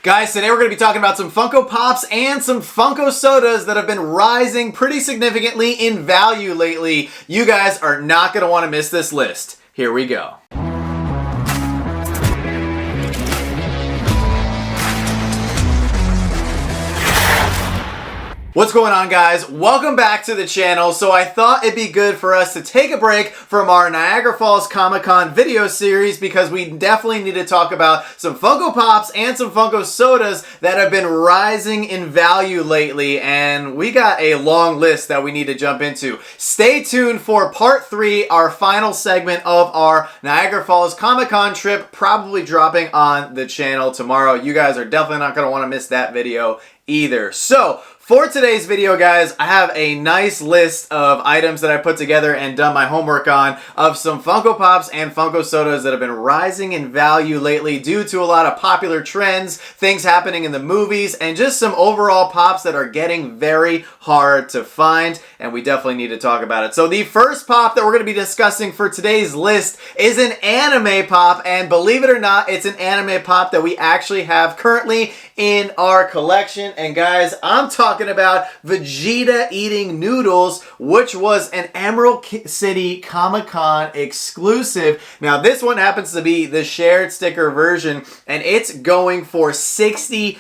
Guys, today we're going to be talking about some Funko Pops and some Funko Sodas that have been rising pretty significantly in value lately. You guys are not going to want to miss this list. Here we go. What's going on, guys? Welcome back to the channel. So I thought it'd be good for us to take a break from our Niagara Falls Comic-Con video series because we definitely need to talk about some Funko Pops and some Funko Sodas that have been rising in value lately, and we got a long list that we need to jump into. Stay tuned for part 3, our final segment of our Niagara Falls Comic-Con trip, probably dropping on the channel tomorrow. You guys are definitely not going to want to miss that video either. So for today's video, guys, I have a nice list of items that I put together and done my homework on of some Funko Pops and Funko Sodas that have been rising in value lately due to a lot of popular trends, things happening in the movies, and just some overall pops that are getting very hard to find, and we definitely need to talk about it. So the first pop that we're going to be discussing for today's list is an anime pop, and believe it or not, it's an anime pop that we actually have currently in our collection. And guys, I'm talking about Vegeta eating Noodles, which was an Emerald City Comic-Con exclusive. Now this one happens to be the shared sticker version, and it's going for $65.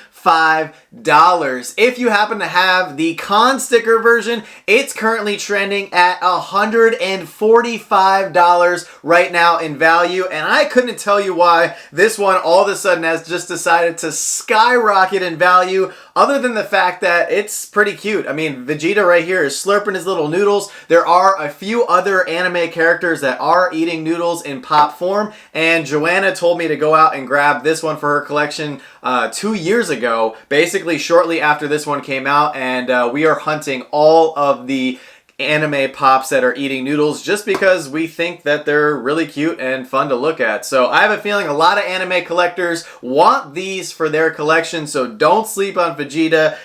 If you happen to have the con sticker version, it's currently trending at $145 right now in value, and I couldn't tell you why this one all of a sudden has just decided to skyrocket in value, other than the fact that it's pretty cute. I mean, Vegeta right here is slurping his little noodles. There are a few other anime characters that are eating noodles in pop form, and Joanna told me to go out and grab this one for her collection 2 years ago, basically shortly after this one came out, and we are hunting all of the anime pops that are eating noodles just because we think that they're really cute and fun to look at. So I have a feeling a lot of anime collectors want these for their collection, so don't sleep on Vegeta.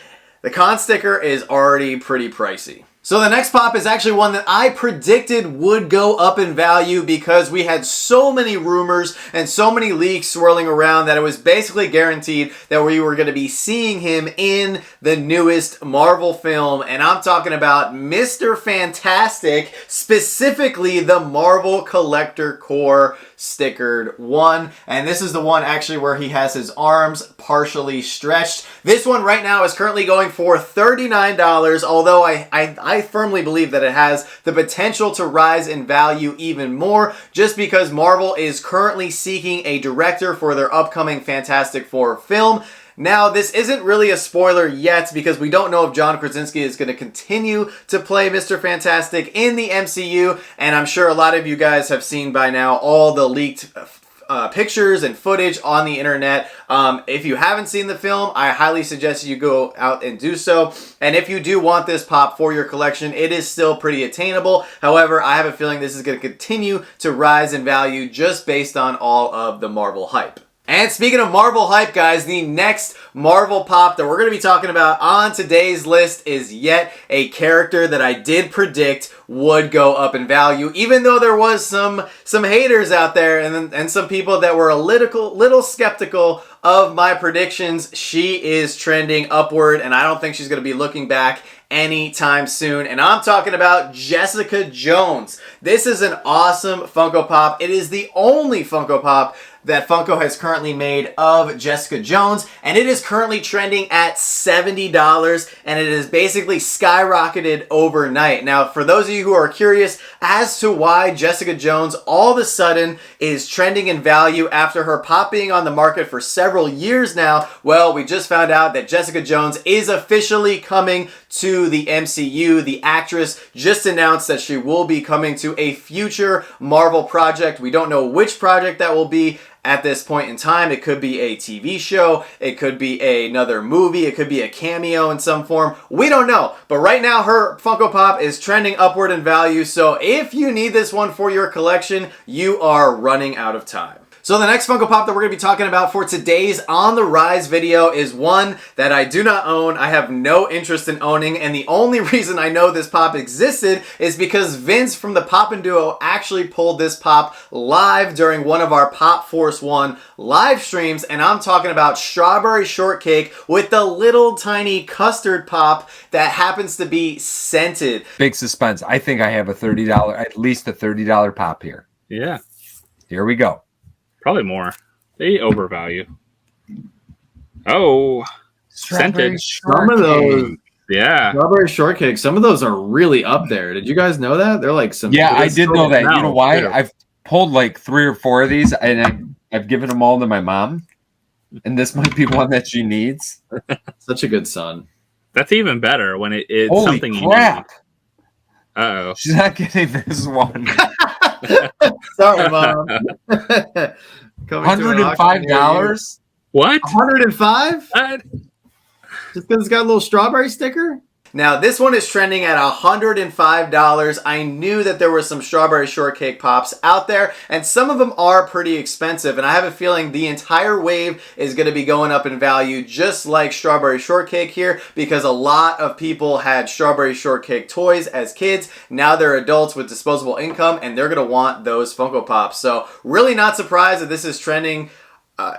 The con sticker is already pretty pricey. So the next pop is actually one that I predicted would go up in value because we had so many rumors and so many leaks swirling around that it was basically guaranteed that we were going to be seeing him in the newest Marvel film. And I'm talking about Mr. Fantastic, specifically the Marvel Collector Core stickered one. And this is the one actually where he has his arms partially stretched. This one right now is currently going for $39, although I firmly believe that it has the potential to rise in value even more just because Marvel is currently seeking a director for their upcoming Fantastic Four film. Now, this isn't really a spoiler yet because we don't know if John Krasinski is going to continue to play Mr. Fantastic in the MCU, and I'm sure a lot of you guys have seen by now all the leaked pictures and footage on the internet. If you haven't seen the film, I highly suggest you go out and do so. And if you do want this pop for your collection, it is still pretty attainable. However, I have a feeling this is going to continue to rise in value just based on all of the Marvel hype. And speaking of Marvel hype, guys, the next Marvel pop that we're going to be talking about on today's list is yet a character that I did predict would go up in value, even though there was some haters out there and some people that were a little skeptical of my predictions. She is trending upward, and I don't think she's going to be looking back anytime soon. And I'm talking about Jessica Jones. This is an awesome Funko Pop. It is the only Funko Pop that Funko has currently made of Jessica Jones, and it is currently trending at $70, and it is basically skyrocketed overnight. Now, for those of you who are curious as to why Jessica Jones all of a sudden is trending in value after her pop being on the market for several years now, well, we just found out that Jessica Jones is officially coming to the MCU. The actress just announced that she will be coming to a future Marvel project. We don't know which project that will be at this point in time. It could be a TV show, it could be another movie, it could be a cameo in some form. We don't know. But right now her Funko Pop is trending upward in value. So if you need this one for your collection, you are running out of time. So the next Funko Pop that we're going to be talking about for today's On the Rise video is one that I do not own. I have no interest in owning, and the only reason I know this pop existed is because Vince from the Poppin' Duo actually pulled this pop live during one of our Pop Force 1 live streams, and I'm talking about Strawberry Shortcake with the little tiny custard pop that happens to be scented. Big suspense. I think I have at least a $30 pop here. Yeah. Here we go. Probably more. They overvalue. Oh, scented. Some of those, yeah. Strawberry Shortcake, some of those are really up there. Did you guys know that? They're like some. Yeah, I did know that. You know why? Too. I've pulled like 3 or 4 of these, and I've given them all to my mom. And this might be one that she needs. Such a good son. That's even better when it's Holy something crap. you need. Uh-oh. She's not getting this one. Sorry, Mom. $105? What? 105? Just because it's got a little strawberry sticker? Now, this one is trending at $105. I knew that there were some Strawberry Shortcake pops out there, and some of them are pretty expensive, and I have a feeling the entire wave is going to be going up in value just like Strawberry Shortcake here, because a lot of people had Strawberry Shortcake toys as kids. Now they're adults with disposable income, and they're going to want those Funko Pops. So really not surprised that this is trending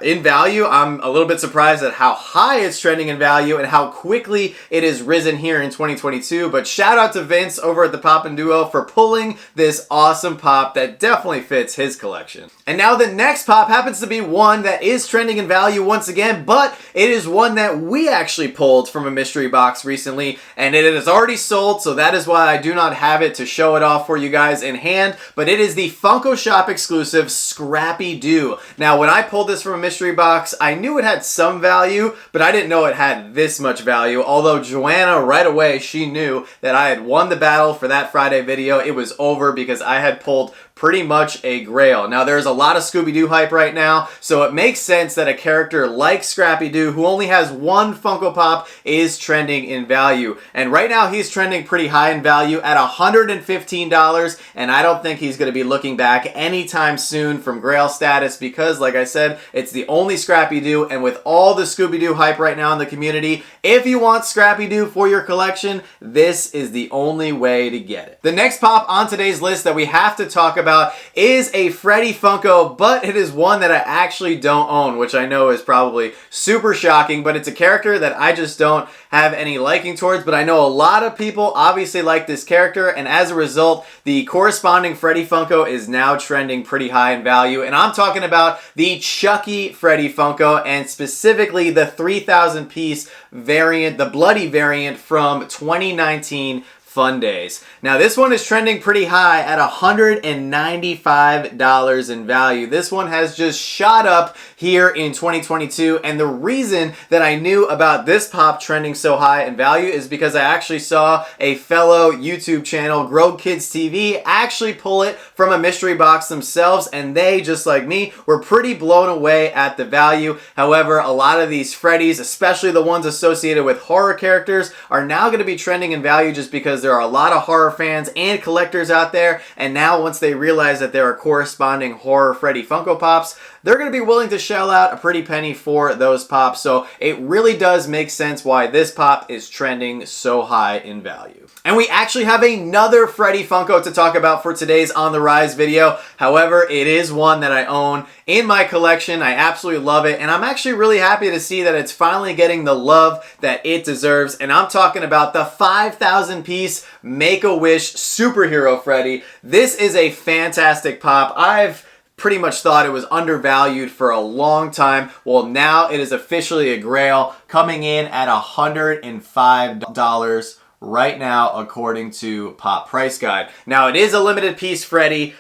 in value. I'm a little bit surprised at how high it's trending in value and how quickly it has risen here in 2022. But shout out to Vince over at the Poppin' Duo for pulling this awesome pop that definitely fits his collection. And now the next pop happens to be one that is trending in value once again, but it is one that we actually pulled from a mystery box recently, and it is already sold, so that is why I do not have it to show it off for you guys in hand. But it is the Funko Shop exclusive Scrappy Doo. Now, when I pulled this from a mystery box, I knew it had some value, but I didn't know it had this much value. Although Joanna, right away, she knew that I had won the battle for that Friday video. It was over because I had pulled pretty much a grail. Now, there's a lot of Scooby-Doo hype right now, so it makes sense that a character like Scrappy-Doo, who only has one Funko Pop, is trending in value. And right now, he's trending pretty high in value at $115, and I don't think he's going to be looking back anytime soon from grail status because, like I said, it's the only Scrappy-Doo, and with all the Scooby-Doo hype right now in the community, if you want Scrappy-Doo for your collection, this is the only way to get it. The next pop on today's list that we have to talk about is a Freddy Funko, but it is one that I actually don't own, which I know is probably super shocking, but it's a character that I just don't have any liking towards, but I know a lot of people obviously like this character, and as a result, the corresponding Freddy Funko is now trending pretty high in value, and I'm talking about the Chucky Freddy Funko, and specifically the 3,000 piece variant, the bloody variant from 2019 Fun Days. Now, this one is trending pretty high at $195 in value. This one has just shot up here in 2022, and the reason that I knew about this pop trending so high in value is because I actually saw a fellow YouTube channel, Grow Kids TV, actually pull it from a mystery box themselves, and they, just like me, were pretty blown away at the value. However, a lot of these Freddys, especially the ones associated with horror characters, are now going to be trending in value just because there are a lot of horror fans and collectors out there, and now once they realize that there are corresponding horror Freddy Funko Pops, they're going to be willing to shell out a pretty penny for those pops. So it really does make sense why this pop is trending so high in value. And we actually have another Freddy Funko to talk about for today's On the Rise video. However, it is one that I own in my collection. I absolutely love it, and I'm actually really happy to see that it's finally getting the love that it deserves. And I'm talking about the 5,000 piece Make-A-Wish Superhero Freddy. This is a fantastic pop. I've pretty much thought it was undervalued for a long time. Well, now it is officially a grail, coming in at $105 right now according to Pop Price Guide. Now, it is a limited piece Freddy,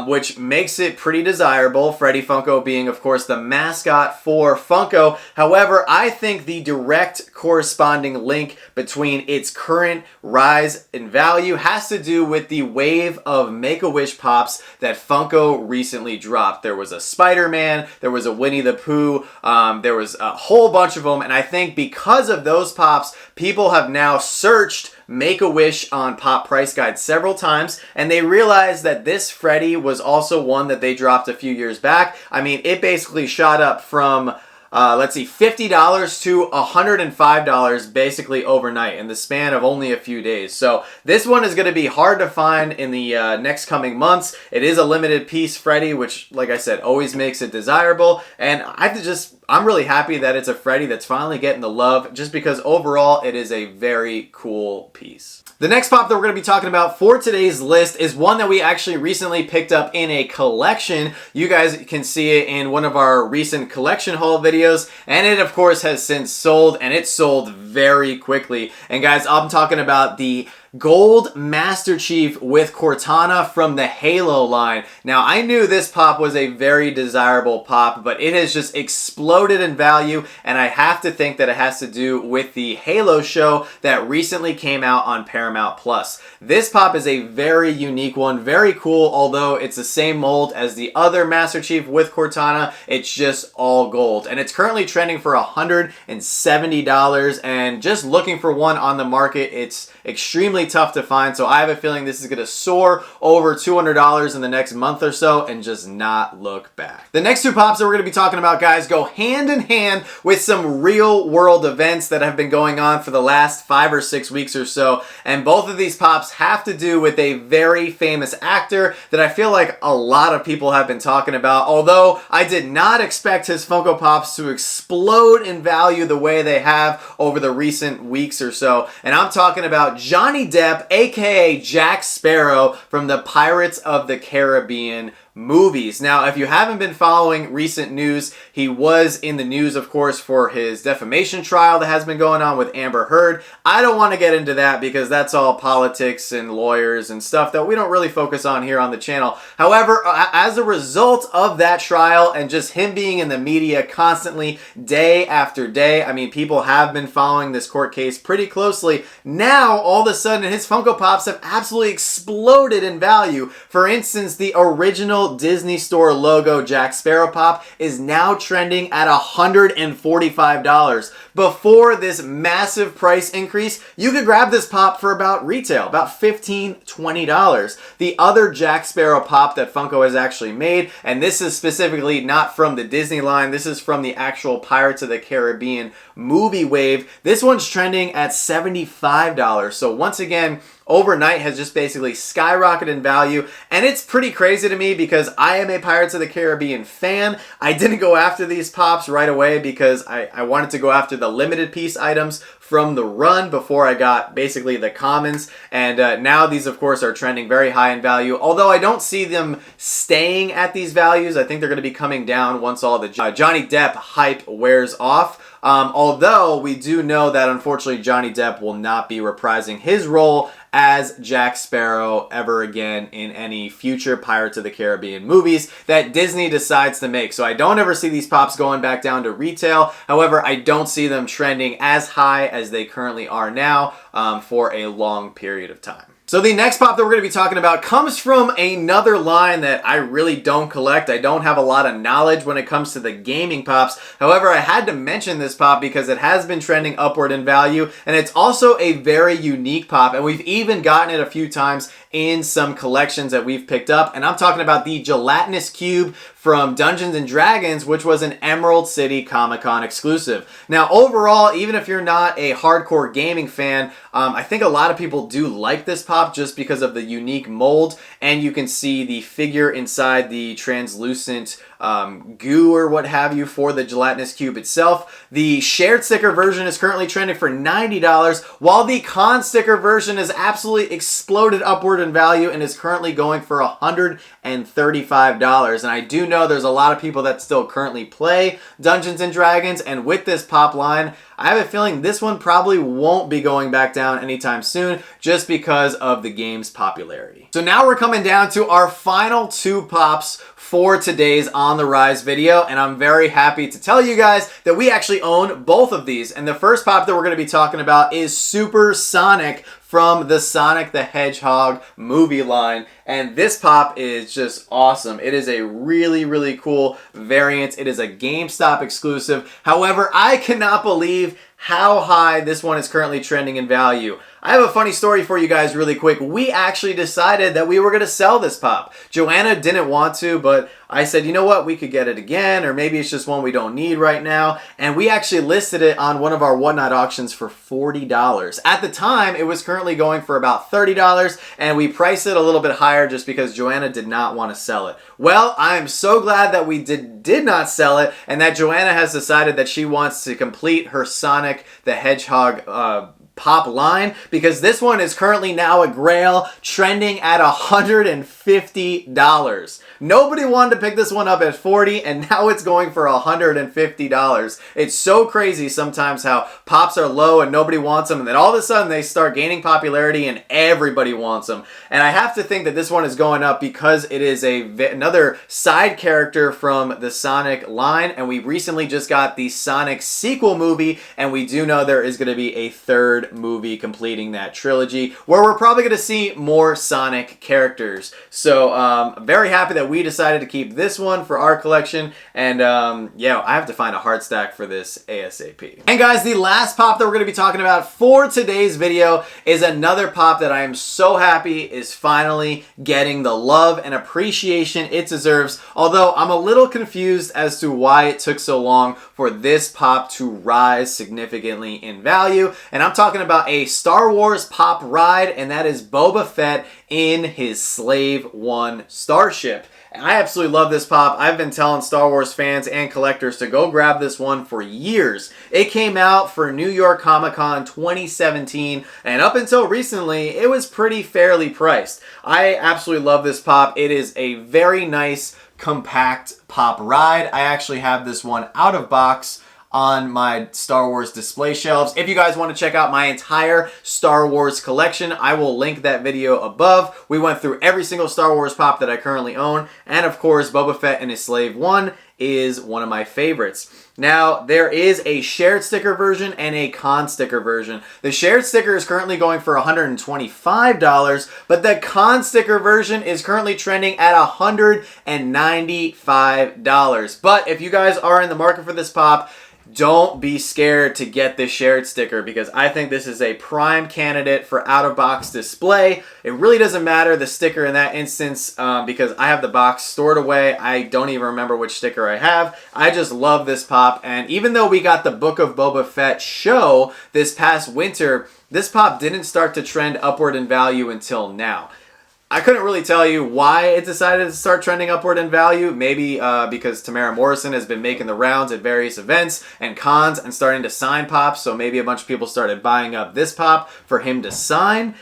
which makes it pretty desirable. Freddy Funko being, of course, the mascot for Funko. However, I think the direct corresponding link between its current rise in value has to do with the wave of Make-A-Wish pops that Funko recently dropped. There was a Spider-Man, there was a Winnie the Pooh, there was a whole bunch of them, and I think because of those pops, people have now searched Make-A-Wish on Pop Price Guide several times, and they realized that this Freddy was also one that they dropped a few years back. I mean, it basically shot up from let's see, $50 to $105 basically overnight in the span of only a few days. So this one is going to be hard to find in the next coming months. It is a limited piece Freddy, which, like I said, always makes it desirable. And I'm really happy that it's a Freddy that's finally getting the love, just because overall it is a very cool piece. The next pop that we're going to be talking about for today's list is one that we actually recently picked up in a collection. You guys can see it in one of our recent collection haul videos, and it of course has since sold, and it sold very quickly. And guys, I'm talking about the Gold Master Chief with Cortana from the Halo line. Now, I knew this pop was a very desirable pop, but it has just exploded in value, and I have to think that it has to do with the Halo show that recently came out on Paramount Plus. This pop is a very unique one, very cool, although it's the same mold as the other Master Chief with Cortana. It's just all gold, and it's currently trending for $170, and just looking for one on the market, it's extremely tough to find, so I have a feeling this is going to soar over $200 in the next month or so and just not look back. The next two pops that we're going to be talking about, guys, go hand in hand with some real world events that have been going on for the last 5 or 6 weeks or so, and both of these pops have to do with a very famous actor that I feel like a lot of people have been talking about, although I did not expect his Funko Pops to explode in value the way they have over the recent weeks or so, and I'm talking about Johnny Depp, aka Jack Sparrow from the Pirates of the Caribbean movies. Now, if you haven't been following recent news, he was in the news, of course, for his defamation trial that has been going on with Amber Heard. I don't want to get into that because that's all politics and lawyers and stuff that we don't really focus on here on the channel. However, as a result of that trial and just him being in the media constantly, day after day, I mean, people have been following this court case pretty closely. Now, all of a sudden, his Funko Pops have absolutely exploded in value. For instance, the original Disney Store logo Jack Sparrow pop is now trending at $145. Before this massive price increase, you could grab this pop for about retail, about $15, $20. The other Jack Sparrow pop that Funko has actually made, and this is specifically not from the Disney line, this is from the actual Pirates of the Caribbean movie wave. This one's trending at $75. So once again, overnight has just basically skyrocketed in value, and it's pretty crazy to me because I am a Pirates of the Caribbean fan. I didn't go after these pops right away because I wanted to go after the limited piece items from the run before I got basically the commons, and now these of course are trending very high in value, although I don't see them staying at these values. I think they're going to be coming down once all the Johnny Depp hype wears off. Although we do know that unfortunately Johnny Depp will not be reprising his role as Jack Sparrow ever again in any future Pirates of the Caribbean movies that Disney decides to make. So I don't ever see these pops going back down to retail. However, I don't see them trending as high as they currently are now for a long period of time. So the next pop that we're going to be talking about comes from another line that I really don't collect. I don't have a lot of knowledge when it comes to the gaming pops. However, I had to mention this pop because it has been trending upward in value, and it's also a very unique pop, and we've even gotten it a few times in some collections that we've picked up, and I'm talking about the gelatinous cube from Dungeons & Dragons, which was an Emerald City Comic-Con exclusive. Now, overall, even if you're not a hardcore gaming fan, I think a lot of people do like this pop just because of the unique mold, and you can see the figure inside the translucent goo or what have you for the gelatinous cube itself. The shared sticker version is currently trending for $90, while the con sticker version has absolutely exploded upward in value and is currently going for $135. And I do know there's a lot of people that still currently play Dungeons & Dragons, and with this pop line, I have a feeling this one probably won't be going back down anytime soon just because of the game's popularity. So now we're coming down to our final two pops for today's On the Rise video, and I'm very happy to tell you guys that we actually own both of these. And the first pop that we're going to be talking about is Super Sonic from the Sonic the Hedgehog movie line, and this pop is just awesome. It is a really, really cool variant. It is a GameStop exclusive. However, I cannot believe how high this one is currently trending in value. I have a funny story for you guys really quick. We actually decided that we were going to sell this pop. Joanna didn't want to, but I said, you know what, we could get it again, or maybe it's just one we don't need right now. And we actually listed it on one of our Whatnot auctions for $40. At the time, it was currently going for about $30, and we priced it a little bit higher just because Joanna did not want to sell it. Well, I'm so glad that we did not sell it, and that Joanna has decided that she wants to complete her Sonic the Hedgehog pop line, because this one is currently now a grail, trending at $150. Nobody wanted to pick this one up at $40, and now it's going for $150. It's so crazy sometimes how pops are low and nobody wants them, and then all of a sudden they start gaining popularity and everybody wants them. And I have to think that this one is going up because it is another side character from the Sonic line, and we recently just got the Sonic sequel movie, and we do know there is going to be a third movie completing that trilogy where we're probably going to see more Sonic characters. So I'm very happy that we decided to keep this one for our collection, and yeah, I have to find a hard stack for this ASAP. And guys, the last pop that we're going to be talking about for today's video is another pop that I am so happy is finally getting the love and appreciation it deserves, although I'm a little confused as to why it took so long for this pop to rise significantly in value. And I'm talking about a Star Wars pop ride, and that is Boba Fett in his Slave One Starship. I absolutely love this pop. I've been telling Star Wars fans and collectors to go grab this one for years. It came out for New York Comic Con 2017, and up until recently, it was pretty fairly priced. I absolutely love this pop. It is a very nice, compact pop ride. I actually have this one out of box on my Star Wars display shelves. If you guys want to check out my entire Star Wars collection, I will link that video above. We went through every single Star Wars pop that I currently own, and of course, Boba Fett and his Slave One is one of my favorites. Now, there is a shared sticker version and a con sticker version. The shared sticker is currently going for $125, but the con sticker version is currently trending at $195. But if you guys are in the market for this pop, don't be scared to get this shared sticker, because I think this is a prime candidate for out-of-box display. It really doesn't matter the sticker in that instance because I have the box stored away. I don't even remember which sticker I have. I just love this pop, and even though we got the Book of Boba Fett show this past winter, this pop didn't start to trend upward in value until now. I couldn't really tell you why it decided to start trending upward in value. Maybe because Tamara Morrison has been making the rounds at various events and cons and starting to sign pops, so maybe a bunch of people started buying up this pop for him to sign.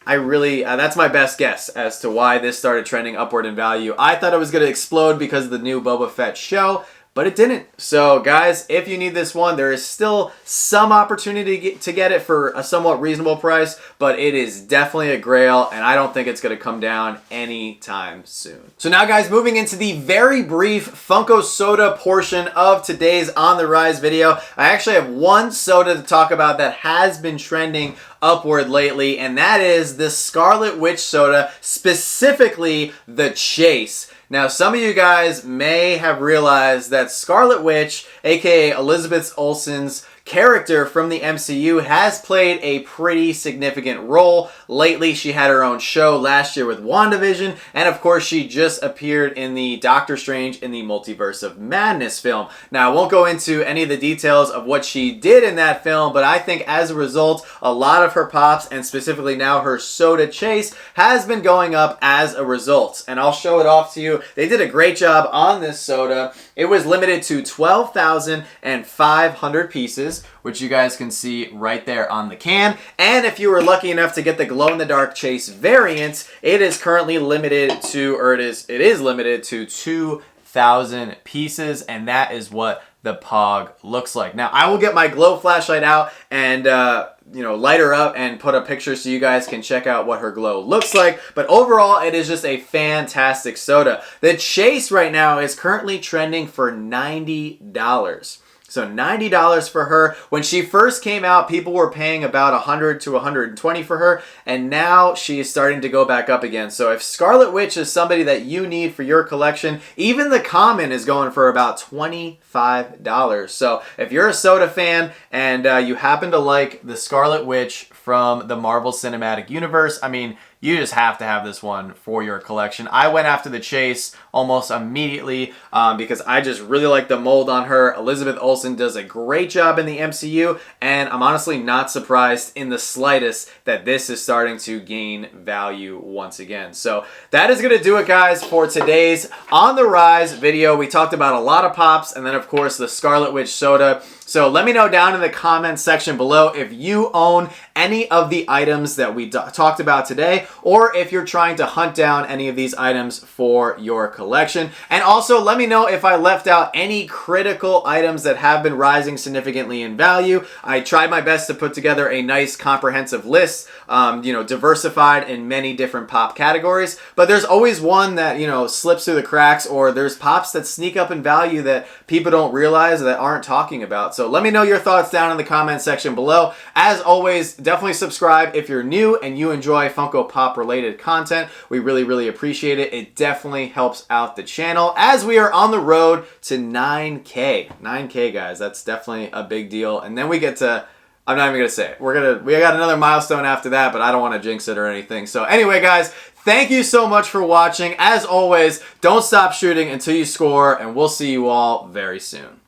I really, that's my best guess as to why this started trending upward in value. I thought it was going to explode because of the new Boba Fett show, but it didn't. So guys, if you need this one, there is still some opportunity to get it for a somewhat reasonable price, but it is definitely a grail, and I don't think it's going to come down anytime soon. So now guys, moving into the very brief Funko Soda portion of today's On the Rise video, I actually have one soda to talk about that has been trending upward lately, and that is the Scarlet Witch soda, specifically the Chase. Now, some of you guys may have realized that Scarlet Witch, aka Elizabeth Olsen's character from the MCU, has played a pretty significant role lately. She had her own show last year with WandaVision, and of course she just appeared in the Doctor Strange in the Multiverse of Madness film. Now, I won't go into any of the details of what she did in that film, but I think as a result, a lot of her pops, and specifically now her soda Chase, has been going up as a result. And I'll show it off to you. They did a great job on this soda. It was limited to 12,500 pieces, which you guys can see right there on the can. And if you were lucky enough to get the glow-in-the-dark Chase variant, it is currently limited to, or it is limited to 2,000 pieces, and that is what the Pog looks like. Now, I will get my glow flashlight out and light her up and put a picture so you guys can check out what her glow looks like. But overall, it is just a fantastic soda. The Chase right now is currently trending for $90. So $90 for her. When she first came out, people were paying about $100 to $120 for her, and now she is starting to go back up again. So if Scarlet Witch is somebody that you need for your collection, even the common is going for about $25. So if you're a soda fan and you happen to like the Scarlet Witch from the Marvel Cinematic Universe. I mean, you just have to have this one for your collection. I went after the chase almost immediately because I just really like the mold on her. Elizabeth Olsen does a great job in the MCU, and I'm honestly not surprised in the slightest that this is starting to gain value once again. So that is going to do it, guys, for today's On the Rise video. We talked about a lot of pops, and then, of course, the Scarlet Witch soda. So let me know down in the comments section below if you own any of the items that we talked about today, or if you're trying to hunt down any of these items for your collection. And also let me know if I left out any critical items that have been rising significantly in value. I tried my best to put together a nice comprehensive list, diversified in many different pop categories, but there's always one that, slips through the cracks, or there's pops that sneak up in value that people don't realize, that aren't talking about. So let me know your thoughts down in the comment section below. As always, definitely subscribe if you're new and you enjoy Funko Pop related content. We really, really appreciate it. It definitely helps out the channel as we are on the road to 9K. 9K, guys. That's definitely a big deal. And then we get to, I'm not even going to say it. We got another milestone after that, but I don't want to jinx it or anything. So anyway, guys, thank you so much for watching. As always, don't stop shooting until you score, and we'll see you all very soon.